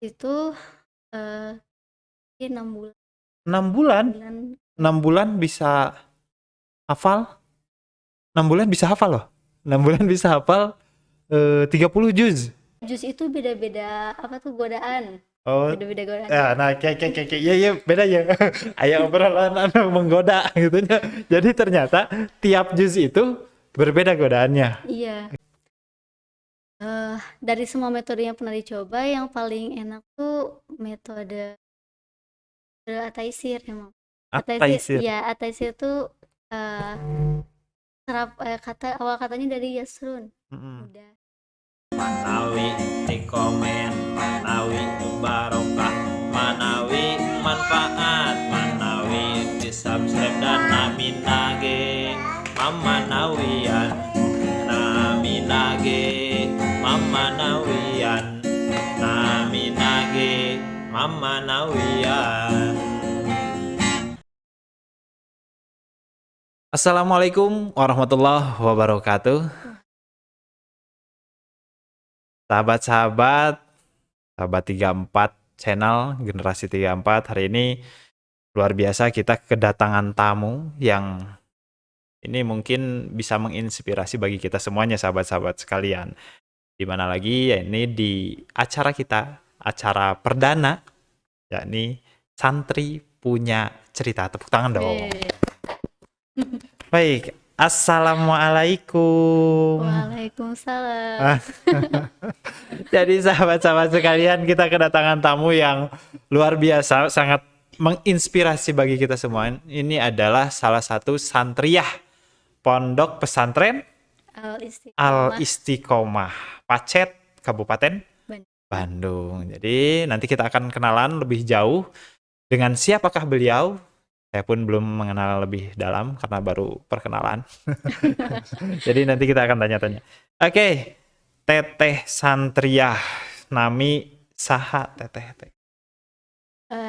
Itu, eee, mungkin 6 bulan 6 bulan? bulan 6 bulan bisa hafal? 6 bulan bisa hafal loh. 6 bulan bisa hafal 30 juz. jus itu beda-beda apa tuh, godaan. Oh, Beda-beda godaan. ya, nah kayak ya beda ya. Aya obrolan anu menggoda gitu nya. Jadi ternyata tiap juz itu berbeda godaannya. Iya. Dari semua metode yang pernah dicoba, yang paling enak tuh metode ataisir emang. At-Taisir. Ataisir tuh, eee, awal katanya dari Yasrun. Mm-mm. Udah. Manawi rekomen, manawi barokah, manawi manfaat, manawi di subscribe dan nami nage mama nawian, nami nage mama nawian, nami nage mama nawian. Assalamualaikum warahmatullahi wabarakatuh. Sahabat-sahabat, sahabat 34 channel generasi 34, hari ini luar biasa kita kedatangan tamu yang ini mungkin bisa menginspirasi bagi kita semuanya sahabat-sahabat sekalian. Di mana lagi ya ini di acara kita, acara perdana, yakni Santri Punya Cerita. Tepuk tangan dong. Baik, Assalamualaikum. Waalaikumsalam. Jadi sahabat-sahabat sekalian, kita kedatangan tamu yang luar biasa, sangat menginspirasi bagi kita semua. Ini adalah salah satu santriyah Pondok Pesantren Al-Istiqomah, Pacet, Kabupaten Bandung. Jadi nanti kita akan kenalan lebih jauh dengan siapakah beliau. Saya pun belum mengenal lebih dalam karena baru perkenalan. Jadi nanti kita akan tanya-tanya. Oke, Teteh Santriyah, nami saha teteh?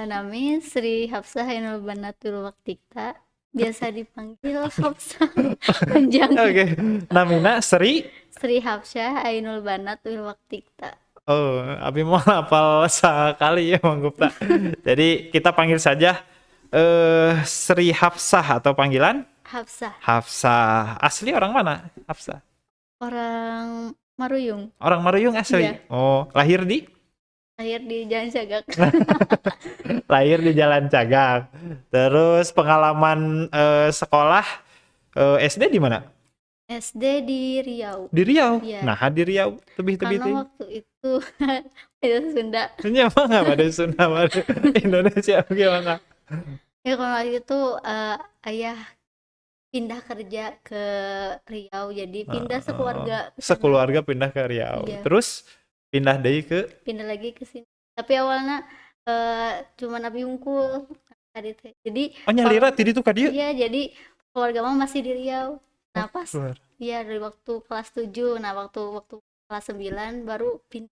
Nami Sri Hafsah Ainul Banatul Waktikta, biasa dipanggil Hafsah panjang. Oke, namina Sri Hafsah Ainul Banatul Waktikta. Oh, abi mau hafal sekali ya Mang Gupta. Jadi kita panggil saja Sri Hafsah atau panggilan Hafsah. Hafsah. Asli orang mana Hafsah? Orang Maruyung. Orang Maruyung asli. Iya. Oh, lahir di Jalan Cagak. lahir di Jalan Cagak. Terus pengalaman sekolah SD di mana? SD di Riau. Di Riau. Iya. Nah, di Riau tebih-tebih Karena waktu itu itu Sunda. Nya mah nggak pada Sunda pada Indonesia gimana? Ya kalau itu ayah pindah kerja ke Riau, jadi pindah sekeluarga ke sana. Sekeluarga pindah ke Riau. Iya. Terus pindah pindah lagi ke sini. Tapi awalnya cuma abi unggul tadi teh. Jadi nyalira tadi tuh ka dieu. Iya, jadi keluarga mah masih di Riau. Nah, pas Keluar. iya dari waktu kelas 7. Nah, waktu kelas 9 baru pindah.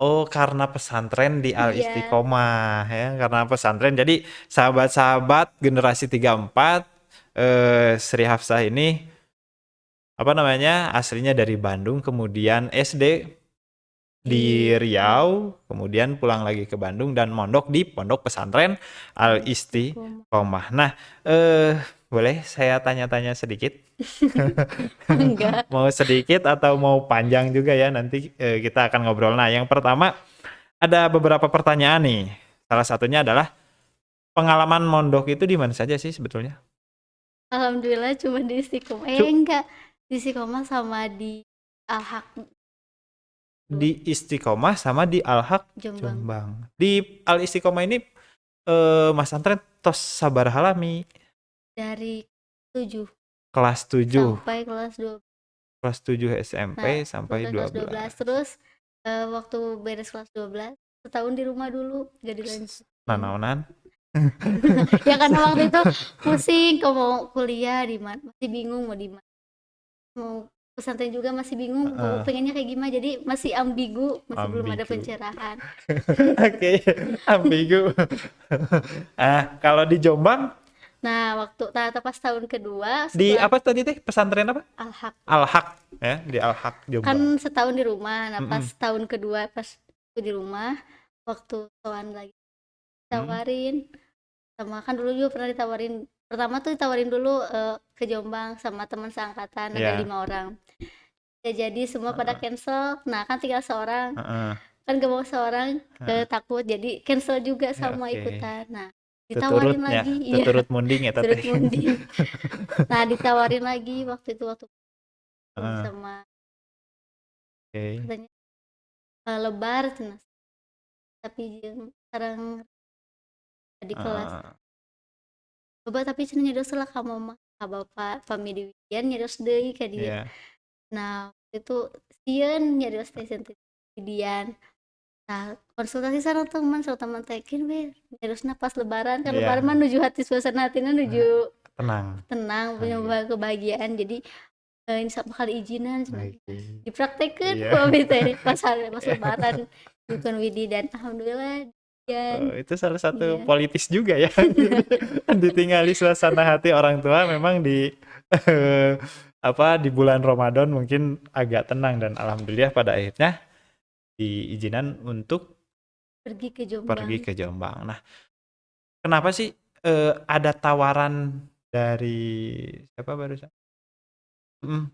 Oh, karena pesantren di Al Iya. Istiqomah ya, karena pesantren. Jadi sahabat-sahabat generasi 34 Sri Hafsah ini apa namanya? Aslinya dari Bandung, kemudian SD di Riau, kemudian pulang lagi ke Bandung dan mondok di Pondok Pesantren Al Istiqomah. Nah, boleh saya tanya-tanya sedikit? Enggak. Mau sedikit atau mau panjang juga ya, nanti kita akan ngobrol. Nah, yang pertama ada beberapa pertanyaan nih. Salah satunya adalah pengalaman mondok itu di mana saja sih sebetulnya? Alhamdulillah cuma di Istiqomah. Enggak, di Istiqomah sama di Al-Haq Di Istiqomah sama di Al-Haq Jombang. Jombang. Di Al Istiqomah ini Mas Antren tos sabaraha lami? Dari 7 Kelas 7. sampai kelas 12. Kelas 7 SMP sampai kelas 12. 12. Terus waktu beres kelas 12 setahun di rumah dulu, gak dilanjut. Naonan? Ya karena waktu itu pusing, kalau mau kuliah di mana, masih bingung mau di mana. Mau pesantren juga masih bingung, mau pengennya kayak gimana, jadi masih ambigu, masih belum ada pencerahan. Oke, ambigu. Kalau di Jombang? Nah, pas tahun kedua Di apa tadi teh? Pesantren apa? Al-Haq. Al-Haq ya, di Al-Haq Jombang. Kan setahun di rumah. Nah, pas tahun kedua pas aku di rumah, waktu soan lagi Hmm. tawarin sama kan dulu juga pernah ditawarin pertama tuh ditawarin dulu ke Jombang sama teman seangkatan ada Ya. 5 orang ya jadi semua pada Heeh. cancel nah kan tinggal seorang Heeh. kan gak mau seorang Heeh. takut jadi cancel juga Ya, sama oke. ikutan nah Tuturut ditawarin ya, lagi iya tuturut munding ya turut teh. mundi nah ditawarin lagi waktu itu waktu Heeh. sama Oke. katanya lebar cenah tapi jeung sareng di kelas Heeh. coba tapi cenah nyedos lah ka mama ka bapak pami di Widian nyedos deui ka dia Iya. nah waktu itu sieun nyedos teh Widian nah konsultasi sareng teman teh kin we nyedosna pas lebaran kan Iya. lebaran mah nuju hati suasana hatina nuju Tenang. tenang punya Oke. kebahagiaan jadi insya Allah kali izinan cenah Oke. dipraktekeun Iya. mami teh pas lebaran bukan Widi dan alhamdulillah Oh, dan itu salah satu iya politis juga ya. Ditinggali suasana hati orang tua memang di apa di bulan Ramadan mungkin agak tenang dan alhamdulillah pada akhirnya diizinan untuk pergi ke pergi Jombang ke Jombang. Nah, kenapa sih ada tawaran dari siapa barusan?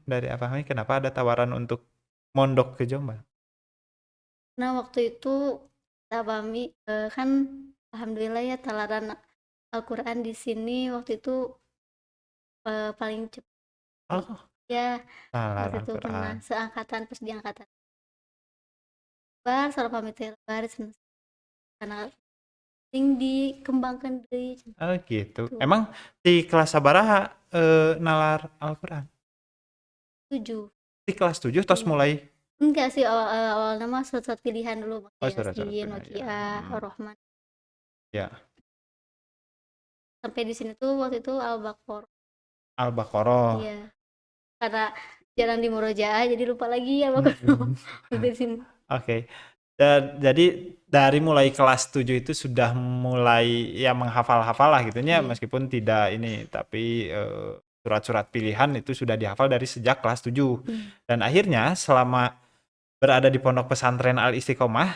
Dari apa nih? Kenapa ada tawaran untuk mondok ke Jombang? nah waktu itu kami kan alhamdulillah ya talaran Al-Quran di sini waktu itu paling cepat Oh, ya nalar waktu itu pernah Al-Quran. seangkatan pas di angkatan bar soal pamit lebar karena sing dikembangkan dari Oh gitu. itu Emang di kelas sabaraha nalar Al-Quran? 7 Di kelas 7 tos iya mulai. enggak sih awal nama surat pilihan dulu Oh, pakai surat-surat Yasin, pilihan ya. Waqiah, Ar-Rahman Ya, sampai di sini tuh waktu itu Al-Baqarah Al-Baqarah. iya karena jarang di murojaah jadi lupa lagi Al-Baqarah waktu di sini Oke. Dan jadi dari mulai kelas 7 itu sudah mulai ya menghafal-hafal lah gitu ya iya meskipun tidak ini tapi surat-surat pilihan itu sudah dihafal dari sejak kelas 7. iya. Dan akhirnya selama berada di pondok pesantren Al Istiqomah,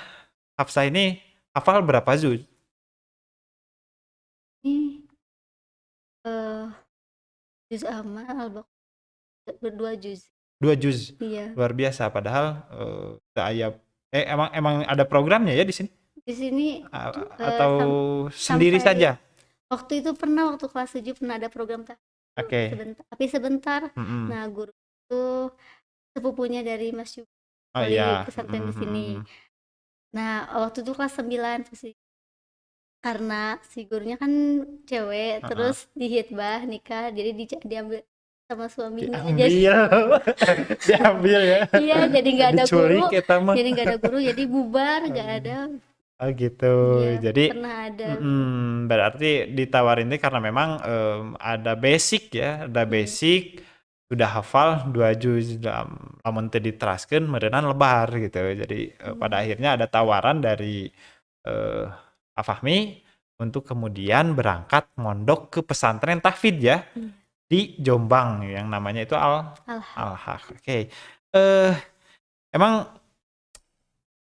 Hafsah ini hafal berapa juz? Ini juz amma Al-Baqarah berdua juz 2 juz. iya Luar biasa padahal ayat emang ada programnya ya di sini di sini atau sendiri sampai saja? waktu itu pernah waktu kelas 7 pernah ada program Oke. sebentar tapi sebentar Mm-mm. nah guru itu sepupunya dari Mas Yuki Oh wali iya. pesantren di sini nah waktu itu kelas 9 sih karena si gurunya kan cewek Heeh. terus dihitbah nikah jadi diambil sama suaminya jadi Diambil. Diambil ya. iya jadi nggak ada guru Diculik eta mah. jadi nggak ada guru jadi bubar nggak ada Oh gitu. iya Jadi pernah ada berarti ditawarin ini karena memang ada basic ya, ada iya basic sudah hafal 2 juz lamun teu diteraskeun meureunana lebar gitu. Jadi pada akhirnya ada tawaran dari eh Afahmi untuk kemudian berangkat mondok ke pesantren tahfidz ya iya. di Jombang yang namanya itu Alhamdulillah Al-Haq. Oke. Eh emang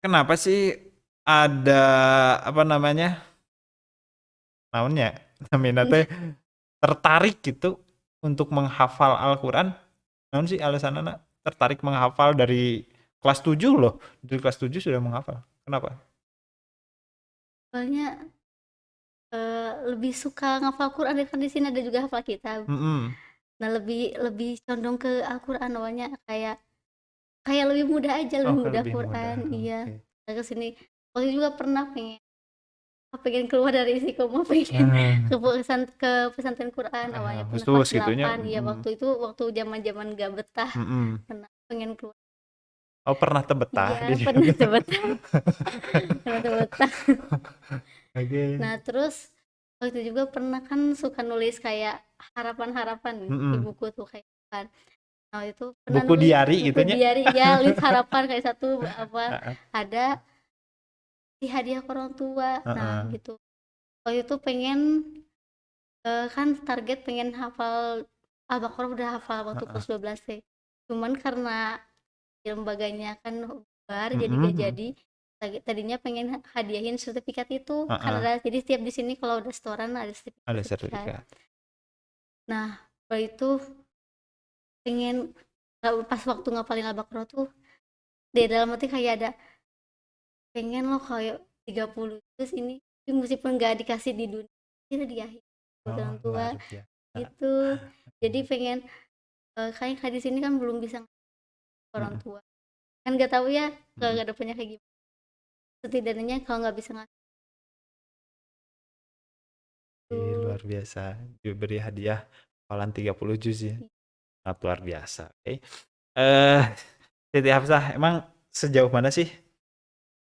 kenapa sih ada apa namanya? Naonnya? Namina teh tertarik gitu untuk menghafal Al-Qur'an. Naon sih alasanna tertarik menghafal dari kelas 7 loh. Dari kelas 7 sudah menghafal. Kenapa? soalnya lebih suka ngafal Quran kan di sini ada juga hafal kitab Mm-mm. nah lebih lebih condong ke Al-Quran awalnya kayak lebih mudah aja Oh, lebih mudah lebih mudah. Quran iya Oke. nah, ke sini waktu itu juga pernah pengen keluar dari Istiqomah pengen ke pesantren Quran awalnya pernah Khusus kelas gitunya. 8 iya waktu itu waktu zaman gak betah pernah pengen keluar Oh, pernah tebetah iya di pernah tuh betah pernah tuh betah Oke. nah terus waktu itu juga pernah kan suka nulis kayak harapan-harapan di buku tuh kayak kan nah itu pernah Buku nulis diari buku gitunya. diari ya list harapan kayak satu apa ada di hadiah ke orang tua nah gitu waktu itu pengen kan target pengen hafal Al-Baqarah udah hafal waktu kelas 12 sih cuman karena di lembaganya kan bubar jadi gak jadi tadinya pengen hadiahin sertifikat itu kan Heeh, ada, jadi setiap di sini kalau ada setoran ada ada sertifikat. sertifikat. Nah setelah itu pengen pas waktu ngapalin Al-Baqarah tuh di dalam hati kayak ada pengen loh kayak 30 terus ini, tapi meskipun nggak dikasih di dunia kita di akhir buat Oh, orang tua luar biasa. gitu. Jadi pengen kayak di sini kan belum bisa ngasih ke orang Mm-mm. tua kan, nggak tahu ya kalau Mm-mm. nggak ada punya kayak gimana, setidaknya kalau nggak bisa ngasih tuh. Luar biasa. Diberi hadiah hafalan 30 juz ya. Sangat luar biasa. Oke. Eh, Siti Hafsah, emang sejauh mana sih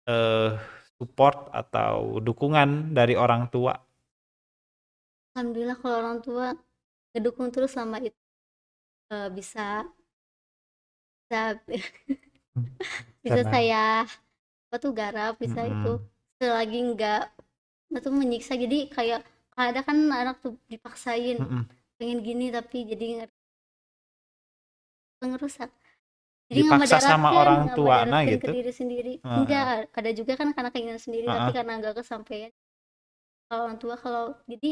eh support atau dukungan dari orang tua? Alhamdulillah kalau orang tua ngedukung terus selama itu bisa bisa bisa Karena saya apa tuh garap, bisa itu mm-mm, selagi nggak itu menyiksa. Jadi kayak ada kan anak tuh dipaksain mm-mm. pengen gini tapi jadi ngerusak, jadi Dipaksa sama orang nggak tua nah ke gitu. diri sendiri. Heeh, Enggak, ada juga kan karena keinginan sendiri tapi heeh. karena nggak kesampaian kalau orang tua, kalau jadi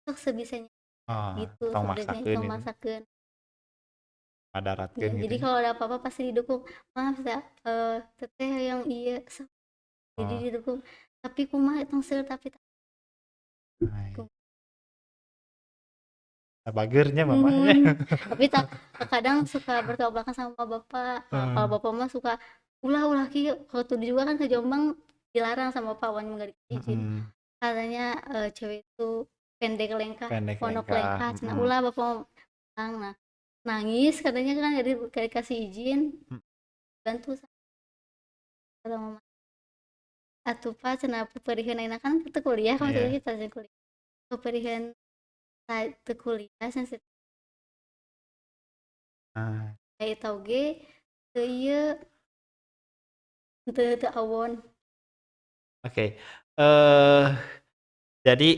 sok sebisanya Oh, gitu tong sebenarnya itu maksakeun itu. masakan. Ya, Madaratkeun gitu jadi ya. kalau ada apa-apa pasti didukung, maaf ya teteh yang iya jadi Oh, didukung, tapi kumaha tong seueur tapi hai. Bagernya mamanya. tapi tak kadang suka bertolak belakang sama bapak. Kalau Hmm, bapak mah suka ulah kieu, kalau tuh juga kan ke Jombang dilarang sama bapak wan nggak dikasih izin, mm-mm. katanya cewek itu pendek lengkah Pendek pondok lengkah. lengkah cenah, Mm-mm. ulah bapak mah bilang. Nah nangis katanya kan gak dikasih izin, Mm. bantu sama mama atuh pak cenah puperiheun ayeuna kan teu kuliah kan Iya. maksudnya kita kuliah puperiheun teu kuliah sensitif Ah, kayak tau ge teu ieu teu awon. oke. Eh, jadi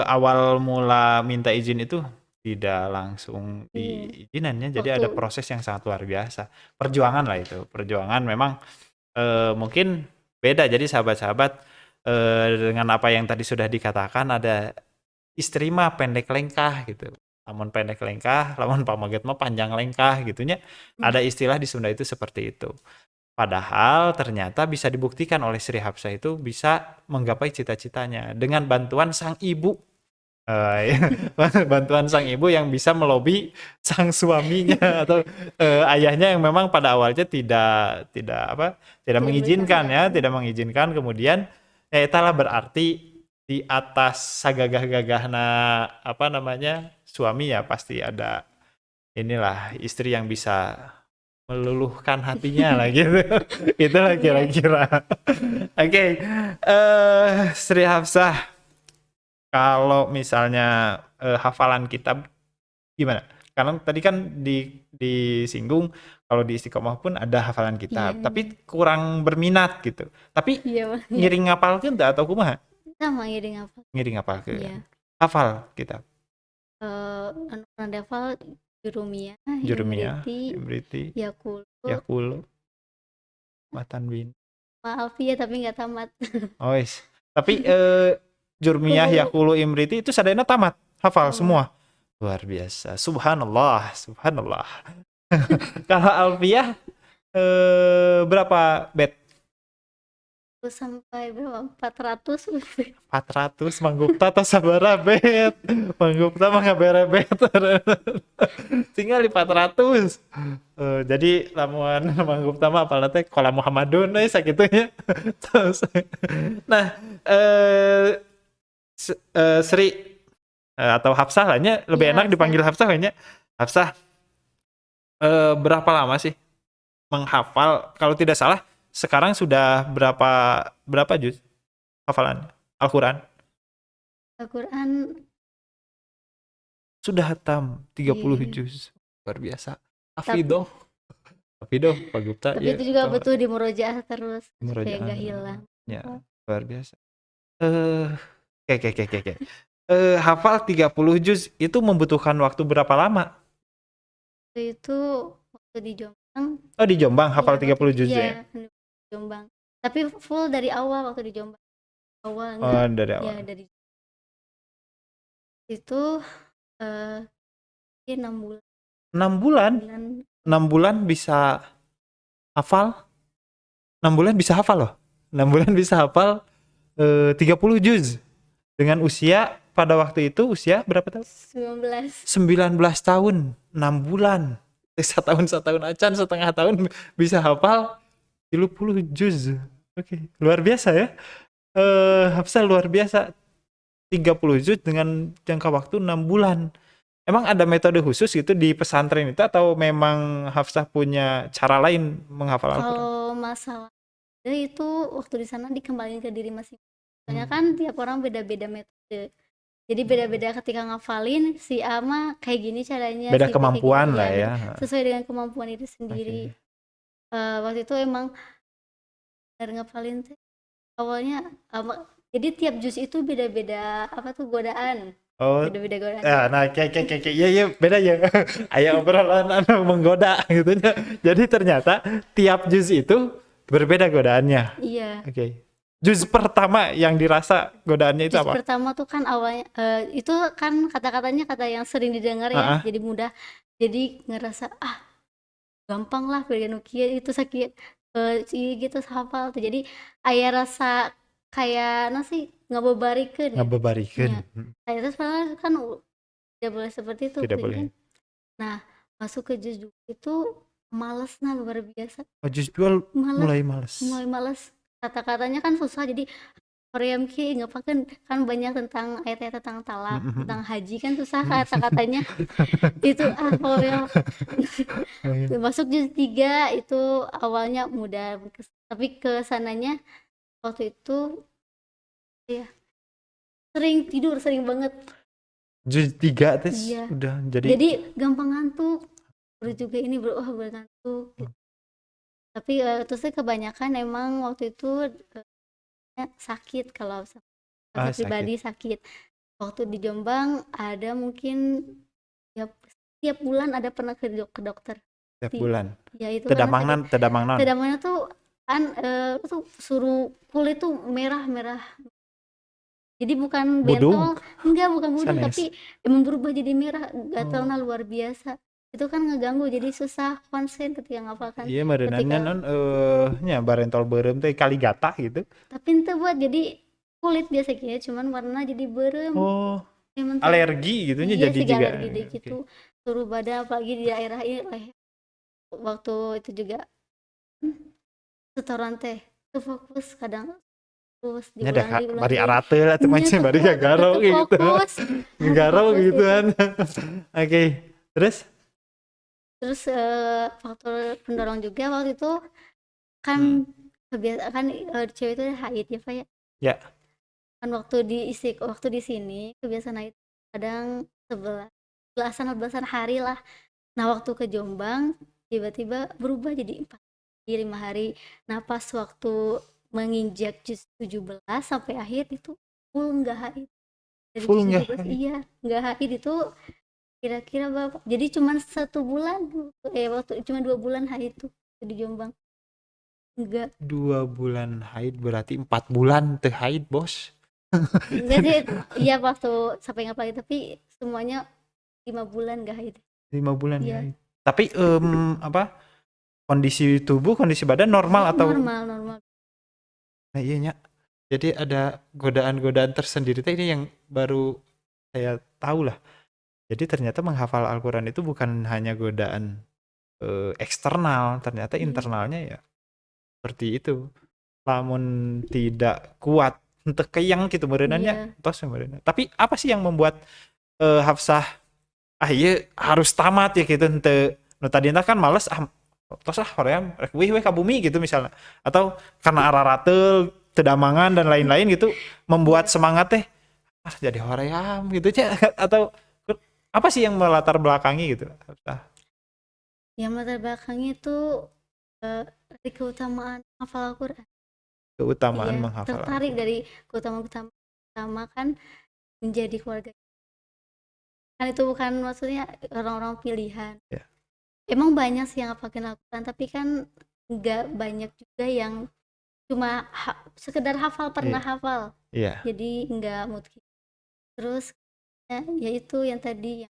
awal mula minta izin itu tidak langsung diizinannya. Jadi Waktu ada proses yang sangat luar biasa. Perjuangan lah itu. Perjuangan memang mungkin beda. Jadi sahabat-sahabat dengan apa yang tadi sudah dikatakan ada istri mah pendek lengkah gitu. Lamun pendek lengkah, lamun pamaget mah panjang lengkah gitunya. Ada istilah di Sunda itu seperti itu. Padahal ternyata bisa dibuktikan oleh Sri Hafsah itu bisa menggapai cita-citanya dengan bantuan sang ibu. Ya, bantuan sang ibu yang bisa melobi sang suaminya atau ayahnya yang memang pada awalnya tidak tidak mengizinkan berusaha ya, tidak mengizinkan, kemudian ya itulah berarti di atas sagagah-gagahna apa namanya suami ya pasti ada inilah istri yang bisa meluluhkan hatinya lah gitu. Itulah iya. kira-kira. Oke, Sri Hafsah, kalau misalnya hafalan kitab gimana? Karena tadi kan disinggung kalau di Istiqomah pun ada hafalan Iya, kitab, tapi kurang berminat gitu. Tapi iya Bang, iya. ngiring ngapalkeun teu atau kumaha? Sama ngiring apa? Ngiring ngapalkeun. Iya. Hafal kitab. Anu pernah hafal Jurumiyah, Jurumiyah, Imriti, Imriti, Yakult, Yaqulu, Matan Bin. maaf ya tapi nggak tamat. Oh, wis. Tapi Jurmiyah, Yaqulu, Imriti itu sadayana tamat, hafal Tamat. semua. Luar biasa. Subhanallah, subhanallah. Kalau Alfiyah berapa bet? Terus sampai berapa? 400 400 manggupta atau sabara bet? Manggupta mah ngabere bet. Tinggal di 400. Jadi lamun manggupta mah apalna teh qala Muhammadun we sakitunya. Terus nah Sri atau Hafsah lah nya, lebih Iya, enak Hafsah. dipanggil Hafsah kayaknya. Hafsah berapa lama sih menghafal? Kalau tidak salah sekarang sudah berapa juz hafalan Al-Qur'an? Al-Quran. Sudah hatam 30 Iya. juz. Luar biasa. Tapi, Hafidoh. Hafidoh Pak Gupta tapi ya. itu juga betul di murojaah terus supaya Murojaah. nggak hilang. Ya, luar biasa. Oke. Hafal 30 juz itu membutuhkan waktu berapa lama? Waktu itu waktu di Jombang. Oh, di Jombang hafal Iya, 30 juz iya, ya. di Jombang. Tapi full dari awal waktu di Jombang. Awal Oh, enggak. dari Ya awal. dari itu mungkin 6 bulan. 6 bulan. 6 bulan bisa hafal. 6 bulan bisa hafal loh. 6 bulan bisa hafal 30 juz. Dengan usia pada waktu itu usia berapa tahun? 19. 19 tahun, 6 bulan. Setahun acan, setengah tahun bisa hafal 30 juz. Oke, luar biasa ya. Hafsah luar biasa. 30 juz dengan jangka waktu 6 bulan. Emang ada metode khusus gitu di pesantren itu atau memang Hafsah punya cara lain menghafal Al-Quran? Kalau masalah itu waktu di sana dikembalikan ke diri masing-masing. Soalnya kan tiap orang beda-beda metode. Jadi beda-beda ketika ngafalin, si A mah kayak gini caranya, Beda si B kayak kemampuan gini, lah ya. sesuai dengan kemampuan itu sendiri. Waktu itu emang dari ngafalin teh awalnya jadi tiap juz itu beda-beda godaan. Oh, Beda-beda godaan. ya, nah kayak ya beda ya. Ayo obrolan menggoda gitu. Jadi ternyata tiap juz itu berbeda godaannya. Iya. Oke. Juz pertama yang dirasa godaannya itu Juz apa? pertama tuh kan awalnya itu kan kata-katanya kata yang sering didengar ya, jadi mudah. Jadi ngerasa gampang lah bagian Nokia itu sakit gitu hafal tuh. Jadi aya rasa kayak nasi ngabebarikeun ya. Ngabebarikeun. Nah, itu sebenarnya kan tidak boleh seperti itu. Tidak boleh. Nah, masuk ke juz 2 itu males luar biasa. Oh, juz 2 mulai males. Mulai males. Kata-katanya kan susah, jadi Koream ki ngapakeun kan banyak tentang ayat-ayat tentang talak, tentang haji kan susah kata-katanya. Itu Koream. Masuk juz 3 itu awalnya mudah, tapi ke sananya waktu itu ya sering tidur, sering banget. Juz 3 tes Iya. udah Jadi gampang ngantuk. Baru juga ini ngantuk. Gitu. Tapi terusnya kebanyakan emang waktu itu sakit kalau pribadi sakit. Waktu di Jombang ada mungkin tiap bulan ada pernah ke dokter. Tiap bulan. Ya itu Tedamangnan. Tedamangnan tuh kan tuh suruh kulit tuh merah. Jadi bukan bentol, enggak bukan budung, tapi emang berubah jadi merah, gatalnya luar biasa. Itu kan ngeganggu, jadi susah konsen ketika ngapalkan. Iya, merenangnya nya barentol beureum teh kali gatah gitu. Tapi ente buat jadi kulit biasa gitu, cuman warna jadi beureum. Oh. Alergi gitu nya iya, jadi juga. Alergi gitu. Suruh badan apalagi di daerah ini waktu itu juga setoran teh itu fokus kadang terus diulang bari aratel atau macam bari garau gitu. Garau gitu kan. Oke. Terus faktor pendorong juga waktu itu kan kebiasaan cewek itu haid ya Pak ya. Ya. Kan waktu di sini kebiasaan haid kadang 11-an hari lah. Nah waktu ke Jombang tiba-tiba berubah jadi 5 hari. Nah pas waktu menginjak juz 17 sampai akhir itu full nggak haid. Full nggak haid? Iya nggak haid itu kira-kira Bapak. Jadi cuma 1 bulan waktu cuma 2 bulan haid tuh di Jombang. Enggak. 2 bulan haid berarti 4 bulan teh haid, Bos. Enggak sih, iya waktu sampai ngapain tapi semuanya 5 bulan nggak haid. 5 bulan haid. Tapi kondisi tubuh, kondisi badan normal atau normal. Nah iya nya. Jadi ada godaan-godaan tersendiri ini yang baru saya tahu lah. Jadi ternyata menghafal Al-Quran itu bukan hanya godaan eksternal, ternyata internalnya ya seperti itu. Lamun tidak kuat, tekeyang gitu merenannya, tos merenang. Tapi apa sih yang membuat Hafsah iya harus tamat ya gitu ente tadi kan males tos hoream rek weh ka bumi gitu misalnya, atau karena araratel tedamangan dan lain-lain gitu membuat semangat teh jadi hoream gitu atau apa sih yang melatar belakangi gitu? Yang melatar belakangi itu dari keutamaan hafal Al-Quran. Keutamaan menghafal. Tertarik dari keutamaan kan menjadi keluarga. Kan itu bukan maksudnya orang-orang pilihan. Yeah. Emang banyak sih yang ngapalin Al-Quran, tapi kan nggak banyak juga yang cuma sekedar hafal, pernah Iya. hafal. Iya. Jadi enggak mutqin. Terus ya itu yang tadi yang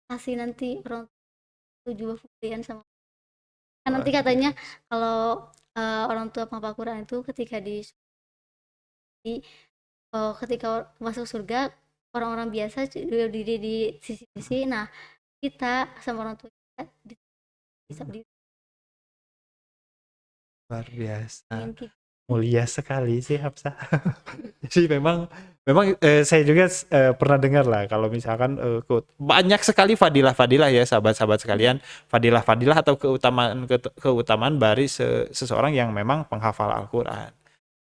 kasih nanti orang tua juga pemberian sama kan nanti Luar katanya biasa. kalau orang tua penghafal Quran itu ketika ketika masuk surga orang-orang biasa diri di sisi-sisi. Nah, kita sama orang tua kita bisa Luar biasa. ingin kita. Mulia sekali sih Hafsah. Jadi memang saya juga pernah dengar lah kalau misalkan banyak sekali fadilah-fadilah ya sahabat-sahabat sekalian, fadilah-fadilah atau keutamaan dari seseorang yang memang penghafal Al-Qur'an.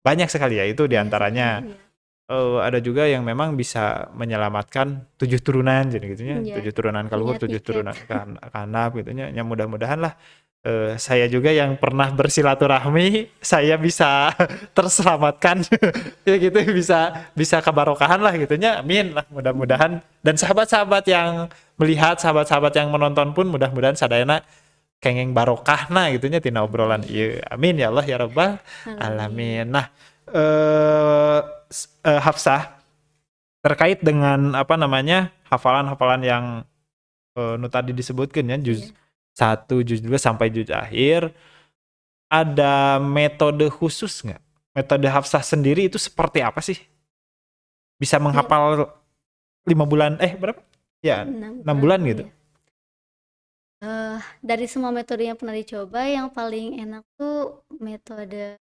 Banyak sekali ya itu diantaranya. Iya. Ada juga yang memang bisa menyelamatkan 7 turunan jadi gitunya, Iya. 7 turunan keluhur, Punya 7 tiket. turunan kanab gitunya. Ya mudah-mudahan lah saya juga yang pernah bersilaturahmi saya bisa terselamatkan ya gitu bisa kebarokahan lah gitunya. Amin lah mudah-mudahan, dan sahabat-sahabat yang melihat, sahabat-sahabat yang menonton pun mudah-mudahan sadayana kengeng barokahna gitunya tina obrolan ieu. Amin ya Allah ya rabbal alamin. Nah, Hafsah, terkait dengan apa namanya hafalan-hafalan yang nu tadi disebutkan ya juz 1, juz 2 sampai juz akhir, ada metode khusus nggak? Metode Hafsah sendiri itu seperti apa sih? Bisa menghafal 5 bulan berapa? Ya, 6 bulan gitu. Dari semua metode yang pernah dicoba, yang paling enak tuh metode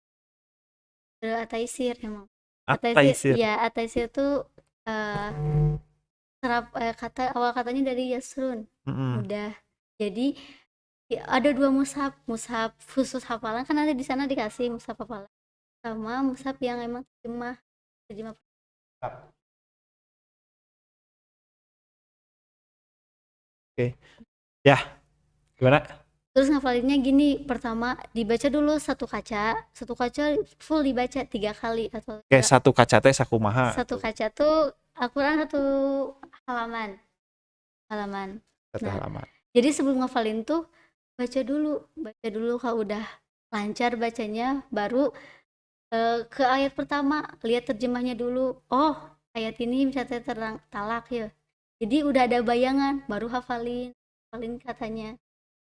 At-Taisir emang. At-Taisir. Ya, At-Taisir tuh awal katanya dari Yasrun. Mudah. Jadi ada 2 mushaf khusus hafalan, kan ada di sana dikasih mushaf hafalan sama mushaf yang emang terjemah. Oke. Ya, gimana? Terus ngafalinnya gini, pertama dibaca dulu satu kaca full dibaca 3 kali atau Kayak satu kaca teh sakumaha? Satu kaca tuh Al-Quran 1 halaman. Satu halaman. Jadi sebelum ngafalin tuh baca dulu kalau udah lancar bacanya baru ke ayat pertama, lihat terjemahnya dulu. Oh, ayat ini bisa terang talak ya. Jadi udah ada bayangan, baru hafalin katanya.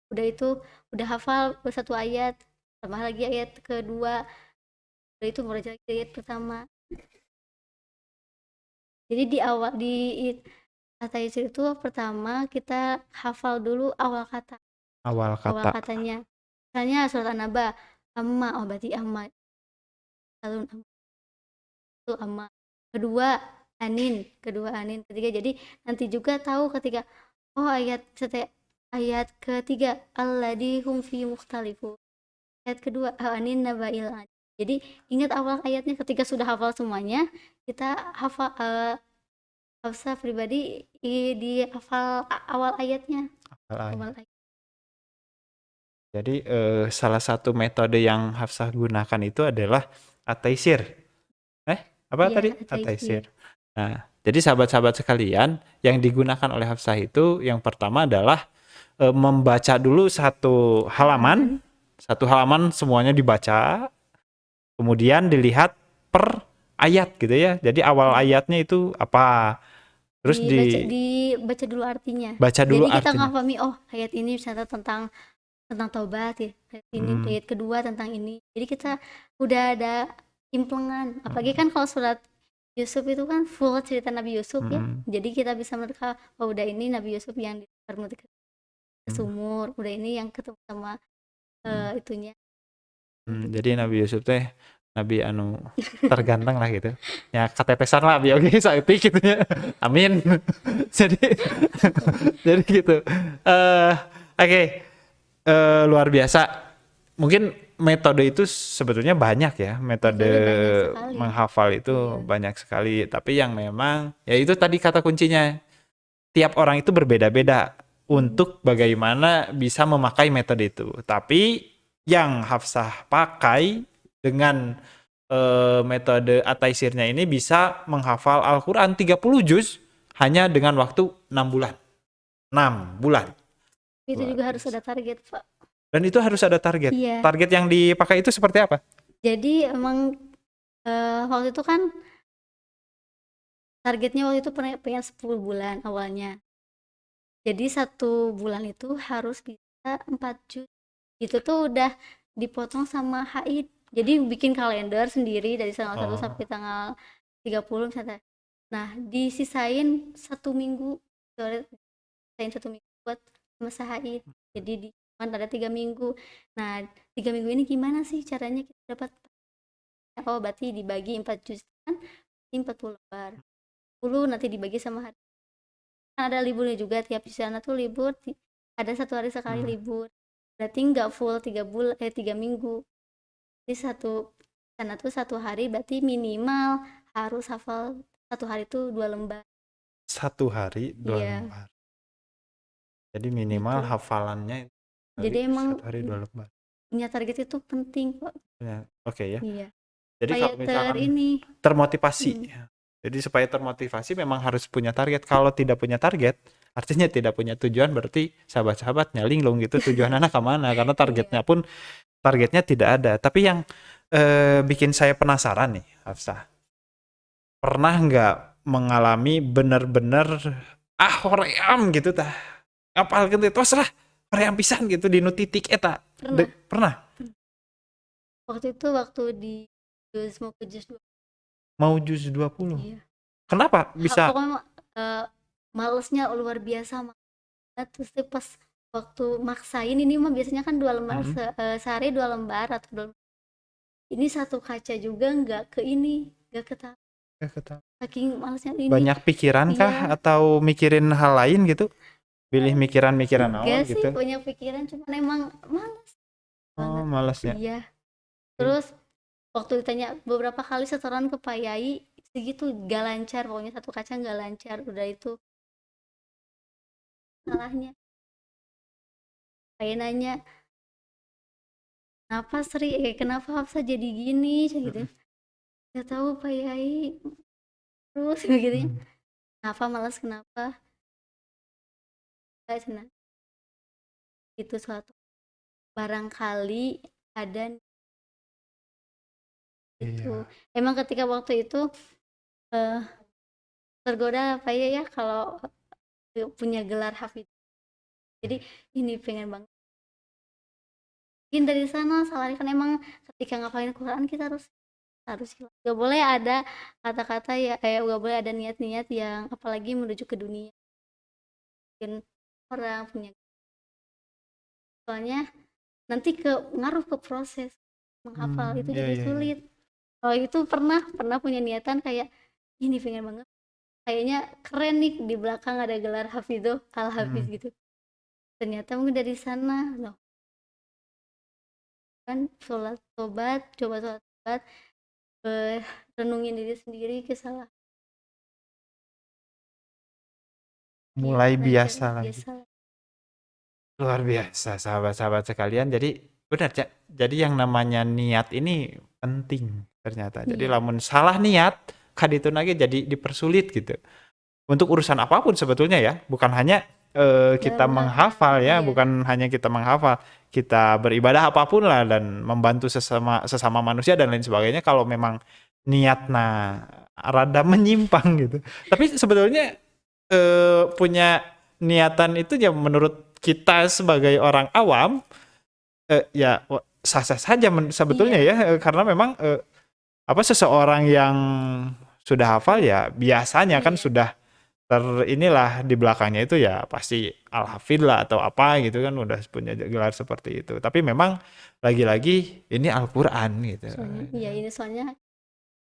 Udah itu udah hafal satu ayat, tambah lagi ayat kedua, udah itu baru lagi ayat pertama. Jadi di awal di At-Taisir itu pertama kita hafal dulu awal katanya. Misalnya surat An-Naba, amma, oh berarti amma, itu amma. Kedua anin, ketiga. Jadi nanti juga tahu ketika ayat ketiga alladzi hum fi mukhtalifu. Ayat kedua anin nabail. Jadi ingat awal ayatnya. Ketika sudah hafal semuanya, kita hafal Hafsah pribadi di hafal awal ayatnya. Awal ayat. Jadi salah satu metode yang Hafsah gunakan itu adalah At-Taisir. Apa tadi? At-Taisir. Nah, jadi sahabat-sahabat sekalian, yang digunakan oleh Hafsah itu yang pertama adalah membaca dulu satu halaman semuanya dibaca, kemudian dilihat per ayat gitu ya. Jadi awal ayatnya itu apa? Terus dibaca dulu artinya. Jadi kita ngafahami ayat ini misalnya tentang taubat ya. Ayat ini ayat kedua tentang ini. Jadi kita udah ada implengan. Apalagi kan kalau surat Yusuf itu kan full cerita Nabi Yusuf ya. Jadi kita bisa mereka udah ini Nabi Yusuf yang dipermuti ke sumur, udah ini yang ketemu sama itunya. Jadi Nabi Yusuf teh Nabi anu terganteng lah gitu. Ya ketetesan lah biogi saeutik gitu ya. Amin. jadi gitu. Oke. Luar biasa. Mungkin metode itu sebetulnya banyak ya. Metode menghafal itu banyak sekali. Tapi yang memang ya itu tadi kata kuncinya. Tiap orang itu berbeda-beda untuk bagaimana bisa memakai metode itu. Tapi yang Hafsah pakai dengan metode At-Taisirnya ini bisa menghafal Al-Quran 30 juz hanya dengan waktu 6 bulan. 6 bulan. Itu juga harus ada target, Pak. Dan itu harus ada target. Target yang dipakai itu seperti apa? Jadi emang waktu itu kan targetnya waktu itu pengen 10 bulan awalnya. Jadi 1 bulan itu harus bisa 4 juz. Itu tuh udah dipotong sama HI. Jadi bikin kalender sendiri dari tanggal 1 Oh, sampai tanggal 30 misalnya. Nah, disisain 1 minggu. Sisain 1 minggu buat masa HI. Jadi kan ada 3 minggu. Nah, 3 minggu ini gimana sih caranya kita dapat? Oh, berarti dibagi 4 juz kan 40 lembar. 10 nanti dibagi sama hari. Kan ada liburnya juga tiap di sana tuh libur ada 1 hari sekali hmm. libur. Berarti nggak full 3 minggu. Jadi sana tuh 1 hari berarti minimal harus hafal 1 hari tuh 2 lembar. 1 hari 2 Iya, lembar. Jadi minimal gitu. hafalannya Jadi hari emang 1 hari 2 lembar. punya target itu penting kok. Ya, oke ya. Iya. Jadi Kayak kalau misalkan ini. termotivasi, Mm, ya. Jadi supaya termotivasi memang harus punya target. Kalau tidak punya target, artinya tidak punya tujuan, berarti sahabat-sahabatnya linglung gitu tujuan anak kemana? Karena iya. targetnya tidak ada. Tapi yang bikin saya penasaran nih, Hafsah, pernah nggak mengalami bener-bener hoream gitu tah? Apal gitu terus lah hoream pisan gitu di nu titik eta. Pernah. Pernah Waktu di mau ke juz 2. mau juz 20. Iya. Kenapa bisa? Pokoknya malesnya luar biasa banget. Terus tuh pas waktu maksain ini mah biasanya kan 2 lembar Mm-mm. sehari 2 lembar atau 2 lembar. Ini 1 kaca juga nggak ke ini, nggak ketahuan. Saking malesnya ini. Banyak pikiran kah Iya, atau mikirin hal lain gitu? Pilih mikiran-mikiran enggak naon sih gitu. banyak pikiran cuman emang males Oh, banget. males ya. Iya. Terus waktu ditanya beberapa kali setoran ke Pak Yai segitu gak lancar, pokoknya 1 kaca nggak lancar, udah itu salahnya. Kayak nanya, kenapa Sri, kenapa Hafsa jadi gini, kayak gitu. Gak tahu Pak Yai, terus begitu ya. Hmm. Kenapa malas, kenapa? Gak senang. Itu suatu barangkali ada itu. Iya. Emang ketika waktu itu eh, tergoda Pak Yai ya kalau punya gelar hafid. Jadi ini pengen banget. Mungkin dari sana salahnya kan emang ketika ngapalin Quran kita harus gak boleh ada kata-kata ya gak boleh ada niat-niat yang apalagi menuju ke dunia. Mungkin orang punya, soalnya nanti ngaruh ke proses menghafal itu Iya, jadi iya, iya. sulit. Kalau itu pernah punya niatan kayak ini pengen banget, kayaknya keren nih di belakang ada gelar Hafidho Al Hafiz Hmm. gitu. Ternyata mungkin dari sana loh kan sholat tobat, coba sholat tobat, renungin diri sendiri kesalahan, Mulai belajar biasa lagi. biasa. Luar biasa, sahabat-sahabat sekalian. Jadi benar, Cak. Jadi yang namanya niat ini penting ternyata. Jadi Iya, lamun salah niat, kaditun lagi jadi dipersulit gitu. Untuk urusan apapun sebetulnya ya, bukan hanya kita dalam hal menghafal ya, iya, bukan hanya kita menghafal, kita beribadah apapun lah dan membantu sesama sesama manusia dan lain sebagainya kalau memang niatnya rada menyimpang gitu. Tapi sebetulnya punya niatan itu ya menurut kita sebagai orang awam ya sah-sah saja sebetulnya iya, ya karena memang apa seseorang yang sudah hafal ya biasanya kan iya, sudah inilah di belakangnya itu ya pasti Al-Hafidh lah atau apa gitu kan udah punya gelar seperti itu. Tapi memang lagi-lagi ini Al-Qur'an gitu. soalnya iya ini soalnya.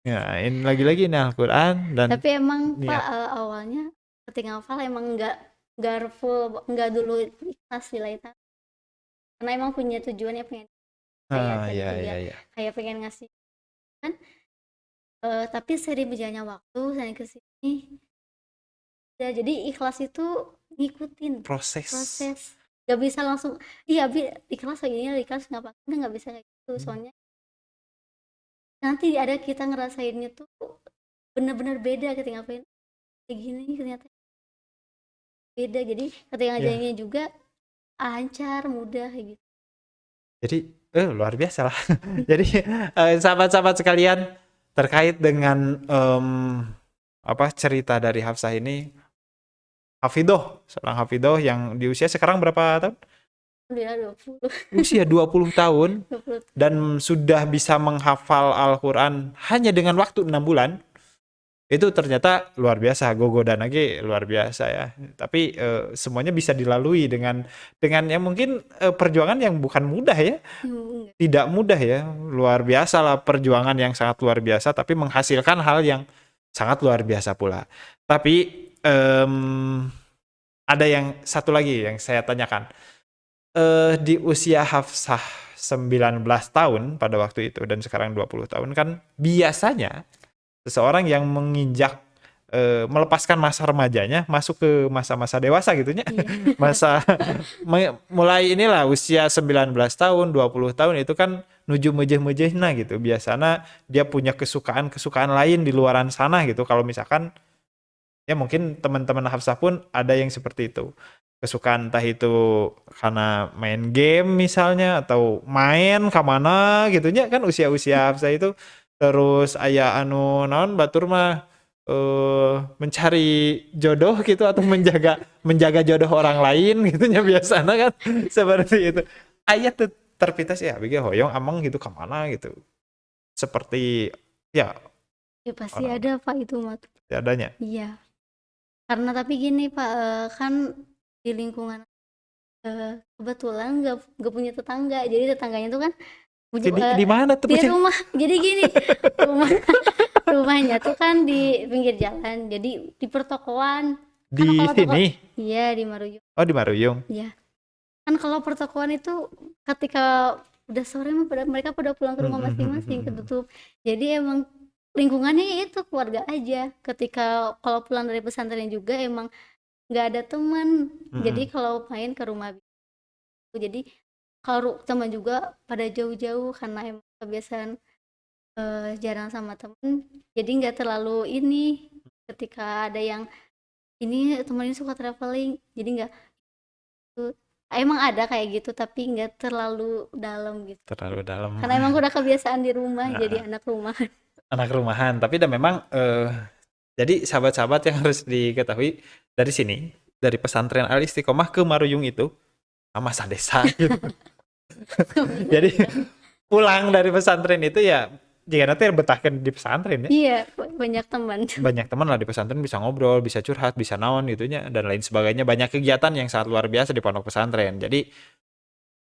Ya, ini lagi-lagi ini Al-Qur'an dan Tapi emang Pak niat. awalnya ketika hafal emang nggak full, nggak dulu ikhlas lillahi ta'ala. Karena emang punya tujuan ya pengen kayak Ah tadi ya juga ya ya. kayak pengen ngasih kan. Tapi sering berjalannya waktu saya ke sini ya, jadi ikhlas itu ngikutin Proses. proses, nggak bisa langsung iya ikhlas kayak gini ikhlas nggak apa nggak bisa kayak gitu. Hmm. Soalnya nanti ada kita ngerasainnya tuh bener-bener beda ketika ngapain kayak gini ternyata beda, jadi ketika Ya. ngajarinnya juga lancar mudah kayak gitu. Jadi luar biasa lah. Jadi sahabat-sahabat sekalian, terkait dengan cerita dari Hafsah ini, seorang Hafidoh yang di usia sekarang berapa tahun? Udah 20. Usia 20 tahun 20. dan sudah bisa menghafal Al-Quran hanya dengan waktu 6 bulan. Itu ternyata luar biasa, gogodan lagi luar biasa ya. Tapi semuanya bisa dilalui dengan yang mungkin perjuangan yang bukan mudah ya. Enggak. Tidak mudah ya, luar biasa lah, perjuangan yang sangat luar biasa, tapi menghasilkan hal yang sangat luar biasa pula. Tapi ada yang satu lagi yang saya tanyakan. Di usia Hafsah 19 tahun pada waktu itu dan sekarang 20 tahun kan biasanya seseorang yang menginjak melepaskan masa remajanya masuk ke masa-masa dewasa gitu nya. Iya. Masa mulai inilah usia 19 tahun, 20 tahun itu kan nuju mejeh-mejehna gitu. Biasanya dia punya kesukaan lain di luaran sana gitu. Kalau misalkan ya mungkin teman-teman Hafsah pun ada yang seperti itu. Kesukaan entah itu karena main game misalnya atau main kemana gitu nya kan usia-usia Hafsah itu. Terus aya anu naon batur mah mencari jodoh gitu atau menjaga jodoh orang lain gitunya biasanya kan seperti itu. Aya tuh terpintas ya bege hoyong amang gitu kemana gitu. Seperti ya Ya pasti orang ada Pak itu mah. adanya. Iya. Karena tapi gini Pak, kan di lingkungan kebetulan nggak punya tetangga. Jadi tetangganya tuh kan Di mana tuh di punya? rumah. Jadi gini, rumahnya tuh kan di pinggir jalan. Jadi di pertokoan. Kan Di kalau toko, sini? iya di Maruyung. Oh di Maruyung. Iya. Kan kalau pertokoan itu ketika udah sore mah mereka pada pulang ke rumah masing-masing ketutup. Jadi emang lingkungannya itu keluarga aja. Ketika kalau pulang dari pesantren juga emang nggak ada teman. Jadi kalau main ke rumah jadi kalau teman juga pada jauh-jauh karena emang kebiasaan jarang sama temen. Jadi nggak terlalu ini ketika ada yang ini temen ini suka traveling. Jadi nggak emang ada kayak gitu tapi nggak terlalu dalam gitu. Terlalu dalam. Karena emang udah kebiasaan di rumah jadi anak rumahan. Anak rumahan, tapi dan memang jadi sahabat-sahabat yang harus diketahui dari sini, dari pesantren Al Istiqomah ke Maruyung itu sama sadesa gitu. Jadi pulang dari pesantren itu ya jika nanti betahkan di pesantren ya. Iya, banyak teman. Banyak teman lah di pesantren, bisa ngobrol, bisa curhat, bisa naon gitunya dan lain sebagainya. Banyak kegiatan yang sangat luar biasa di pondok pesantren. Jadi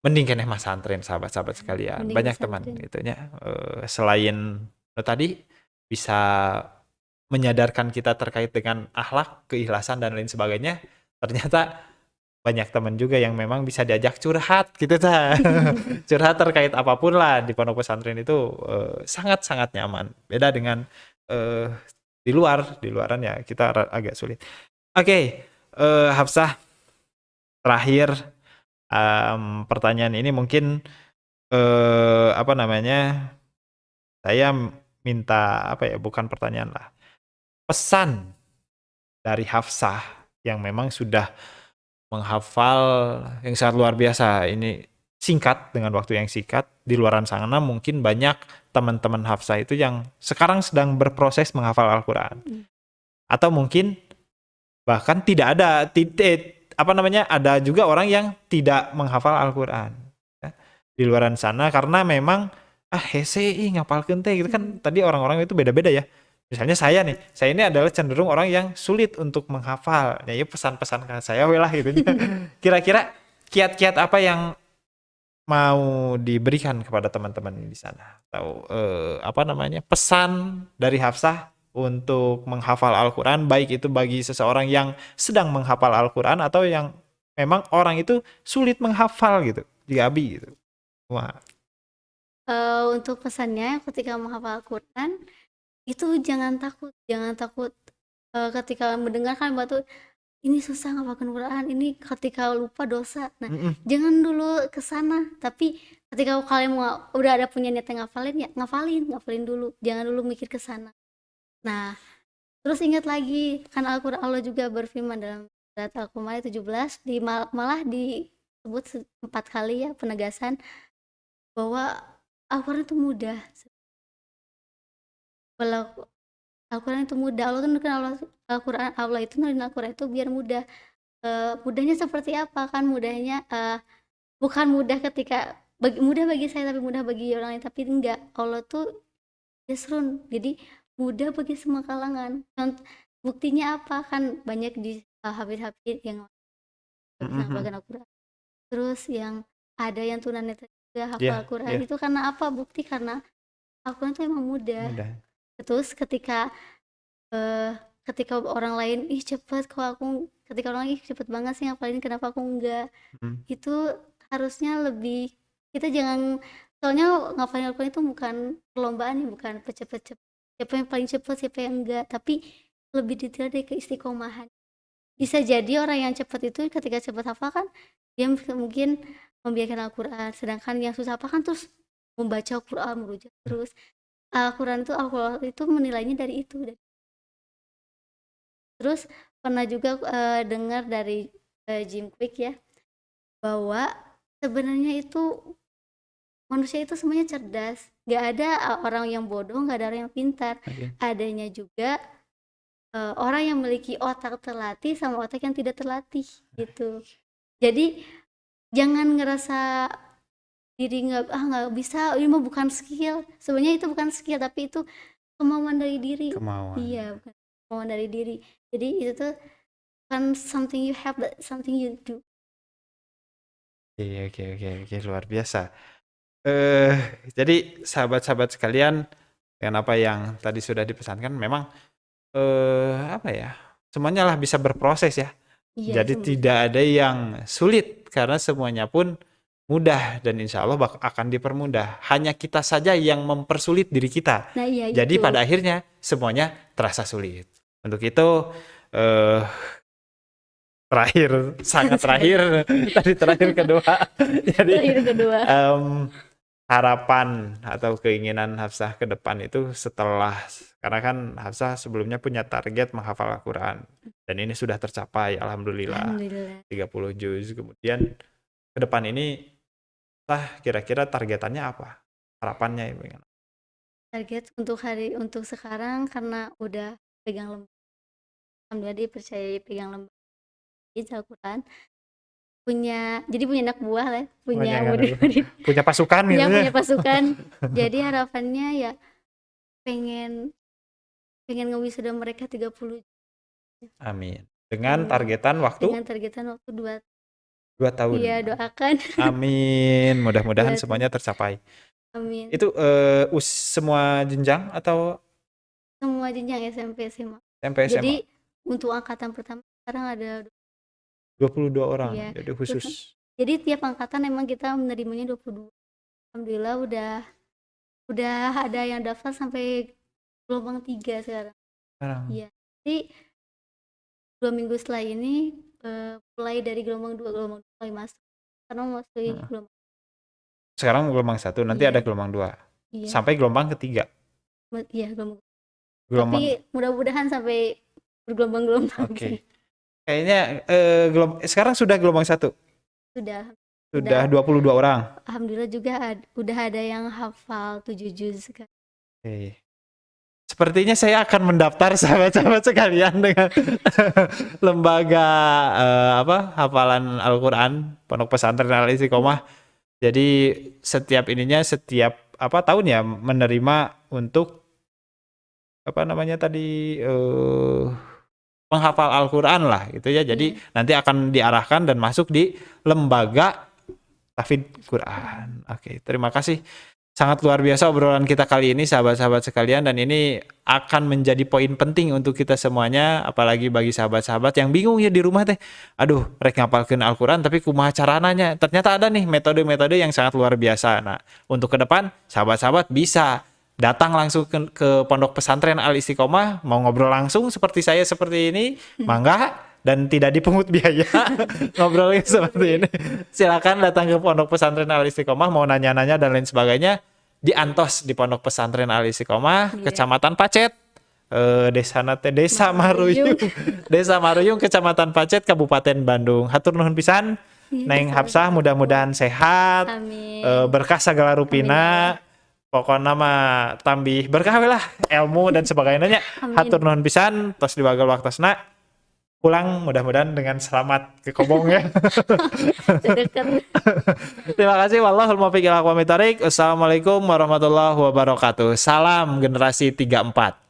mending keneh pesantren sahabat-sahabat sekalian. Mending Banyak pesantren. teman gitunya. Selain tadi bisa menyadarkan kita terkait dengan akhlak, keikhlasan dan lain sebagainya. Ternyata banyak teman juga yang memang bisa diajak curhat gitu ta. Curhat terkait apapun lah di pondok pesantren itu sangat-sangat nyaman. Beda dengan di luaran ya kita agak sulit. Oke, Hafsah, terakhir pertanyaan ini mungkin saya minta bukan pertanyaan lah, pesan dari Hafsah yang memang sudah menghafal yang sangat luar biasa ini, singkat, dengan waktu yang singkat. Di luaran sana mungkin banyak teman-teman Hafsah itu yang sekarang sedang berproses menghafal Al-Quran, atau mungkin bahkan tidak ada ada juga orang yang tidak menghafal Al-Quran ya, di luaran sana karena memang hese ngapalkeun teh gitu kan. Tadi orang-orang itu beda-beda ya. Misalnya saya ini adalah cenderung orang yang sulit untuk menghafal. Ya, pesan-pesan saya lah gitu. Kira-kira kiat-kiat apa yang mau diberikan kepada teman-teman di sana? Atau pesan dari Hafsah untuk menghafal Al-Quran, baik itu bagi seseorang yang sedang menghafal Al-Quran atau yang memang orang itu sulit menghafal gitu, jika Abi gitu. Wah. Untuk pesannya ketika menghafal Al-Quran itu jangan takut ketika mendengarkan batu ini susah ngapalkeun Quran, ini ketika lupa dosa. Nah, jangan dulu ke sana, tapi ketika kalian udah ada punya niat yang ngafalin dulu. Jangan dulu mikir ke sana. Nah, terus ingat lagi kan Al-Quran Allah juga berfirman dalam surat Al-Qamar 17 malah disebut 4 kali ya penegasan bahwa Al-Quran itu mudah. Kalau Al-Quran itu mudah, Allah tuh nurunkan Al-Quran, Allah itu nurunin Al-Quran itu biar mudah. Mudahnya seperti apa kan? Mudahnya bukan mudah ketika mudah bagi saya tapi mudah bagi orang lain, tapi enggak. Allah tuh yusrun, jadi mudah bagi semua kalangan. Buktinya apa kan? Banyak di hafid-hafid yang bisa menghafalkan Al-Quran. Terus yang ada yang tunanetra juga hafal Al-Quran. Itu karena apa? Bukti karena Al-Quran itu emang mudah. Terus ketika orang lain cepet kok aku, ketika orang lain cepet banget sih ngapalin, kenapa aku enggak? Itu harusnya lebih, kita jangan, soalnya ngapalin Al-Quran itu bukan perlombaan ya, bukan cepet siapa yang paling cepet siapa yang enggak, tapi lebih detail dari keistiqomahan. Bisa jadi orang yang cepat itu ketika cepat hafal kan dia mungkin membiarkan Al-Quran, sedangkan yang susah hafal kan terus membaca Al-Quran, merujuk terus. Al-Quran itu menilainya dari itu. Terus pernah juga dengar dari Jim Quick ya, bahwa sebenarnya itu manusia itu semuanya cerdas, nggak ada orang yang bodoh, nggak ada orang yang pintar. Adanya juga orang yang memiliki otak terlatih sama otak yang tidak terlatih gitu. Jadi jangan ngerasa diri nggak bisa, ini mah bukan skill. Sebenarnya itu bukan skill, tapi itu kemauan dari diri. Iya, bukan kemauan dari diri. Jadi itu tuh bukan something you have, but something you do. Oke, luar biasa. Jadi sahabat-sahabat sekalian, dengan apa yang tadi sudah dipesankan, memang apa ya, semuanya lah bisa berproses ya. Jadi tidak ada yang sulit karena semuanya pun mudah dan insya Allah akan dipermudah. Hanya kita saja yang mempersulit diri kita. Nah, iya, jadi itu. pada akhirnya semuanya terasa sulit. Untuk itu terakhir kedua. Jadi harapan atau keinginan Hafsah ke depan itu setelah, karena kan Hafsah sebelumnya punya target menghafal Al-Quran dan ini sudah tercapai alhamdulillah 30 juz. Kemudian ke depan ini kira-kira targetannya apa? Harapannya ya? Target untuk sekarang karena udah pegang lembar, alhamdulillah dipercayai pegang lembar Al-Quran, jadi punya anak buah lah, punya murid-murid, punya pasukan gitu. Punya pasukan. Jadi harapannya ya pengen ngewisuda mereka 30. Amin. Dengan targetan waktu? Dengan targetan waktu 2 tahun. Iya, doakan. Amin. Mudah-mudahan semuanya tercapai. Amin. Itu semua jenjang atau? Semua jenjang SMP SMA. Jadi untuk angkatan pertama sekarang ada 22 orang. Iya. Jadi khusus. Jadi tiap angkatan memang kita menerimanya 22. Alhamdulillah udah ada yang daftar sampai gelombang 3 sekarang. Iya. Jadi 2 minggu setelah ini mulai dari gelombang 2 mulai masuk. Karena masuk gelombang. Sekarang gelombang 1, nanti ada gelombang 2. Iya. Sampai gelombang ketiga. Iya, gelombang. Tapi mudah-mudahan sampai bergelombang-gelombang. Oke. Kayaknya sekarang sudah gelombang 1. Sudah 22 orang. Alhamdulillah juga udah ada yang hafal 7 juz sekarang. Oke. Sepertinya saya akan mendaftar sahabat-sahabat sekalian dengan lembaga hafalan Al-Quran Pondok Pesantren Al-Istiqomah. Jadi setiap tahun ya menerima untuk menghafal Al-Quran lah gitu ya. Jadi nanti akan diarahkan dan masuk di lembaga tahfidz Quran. Oke, terima kasih. Sangat luar biasa obrolan kita kali ini sahabat-sahabat sekalian, dan ini akan menjadi poin penting untuk kita semuanya, apalagi bagi sahabat-sahabat yang bingung ya di rumah teh. Aduh, rek ngapalkeun Al-Quran tapi kumaha carananya? Ternyata ada nih metode-metode yang sangat luar biasa. Nah, untuk ke depan sahabat-sahabat bisa datang langsung ke Pondok Pesantren Al-Istiqomah, mau ngobrol langsung seperti saya seperti ini, mangga, dan tidak dipungut biaya ngobrolnya seperti ini. Silakan datang ke Pondok Pesantren Al-Istiqomah, mau nanya-nanya dan lain sebagainya, di Antos di Pondok Pesantren Al-Istiqomah, Kecamatan Pacet, Desa Maruyung, Kecamatan Pacet, Kabupaten Bandung. Hatur nuhun pisan. Neng Hafsah mudah-mudahan sehat, Amin. berkah segala rupina. Pokoknya mah tambih berkah we lah ilmu dan sebagainya. Amin. Hatur nuhun pisan tos dibagal waktosna. Pulang mudah-mudahan dengan selamat ke Kobong ya. Deket. Terima kasih. Wallahul muwaffiq ila aqwamit thoriq. Wassalamualaikum warahmatullahi wabarakatuh. Salam generasi 34.